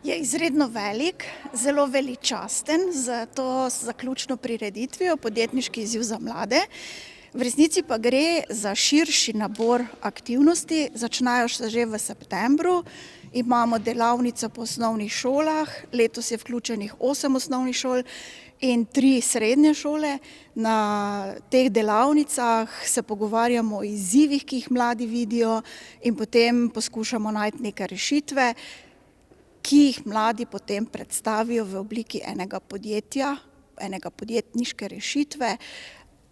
Je izredno velik, zelo veličasten za to zaključno prireditvijo Podjetniški izziv za mlade. V resnici pa gre za širši nabor aktivnosti, začnejo se že v septembru, imamo delavnico po osnovnih šolah, letos je vključenih 8 osnovnih šol in 3 srednje šole. Na teh delavnicah se pogovarjamo o izzivih, ki jih mladi vidijo, in potem poskušamo najti neke rešitve, ki jih mladi potem predstavijo v obliki enega podjetja, enega podjetniške rešitve,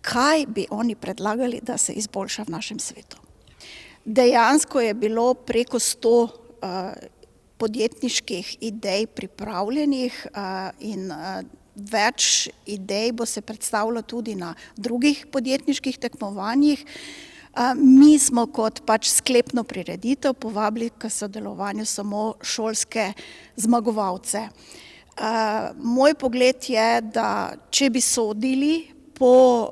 kaj bi oni predlagali, da se izboljša v našem svetu. Dejansko je bilo preko 100 podjetniških idej pripravljenih in več idej bo se predstavilo tudi na drugih podjetniških tekmovanjih. Mi smo kot sklepno prireditev povabili k sodelovanju samo šolske zmagovalce. Moj pogled je, da če bi sodili po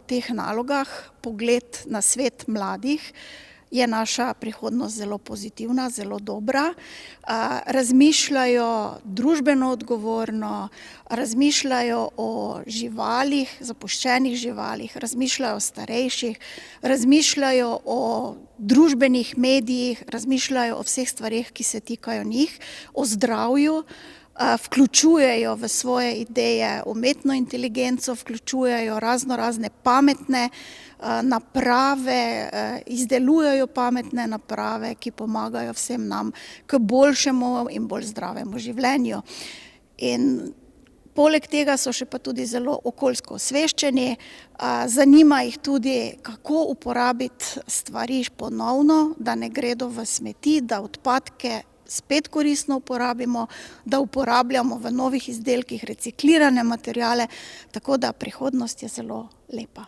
teh nalogah, pogled na svet mladih, je naša prihodnost zelo pozitivna, zelo dobra. Razmišljajo družbeno odgovorno, razmišljajo o živalih, zapuščenih živalih, razmišljajo o starejših, razmišljajo o družbenih medijih, razmišljajo o vseh stvareh, ki se tikajo njih, o zdravju, vključujejo v svoje ideje umetno inteligenco, vključujejo razne pametne naprave, izdelujejo pametne naprave, ki pomagajo vsem nam k boljšemu in bolj zdravemu življenju. In poleg tega so še pa tudi zelo okoljsko osveščeni, zanima jih tudi, kako uporabiti stvari ponovno, da ne gredo v smeti, da odpadke spet koristno uporabimo, da uporabljamo v novih izdelkih reciklirane materiale, tako da prihodnost je zelo lepa.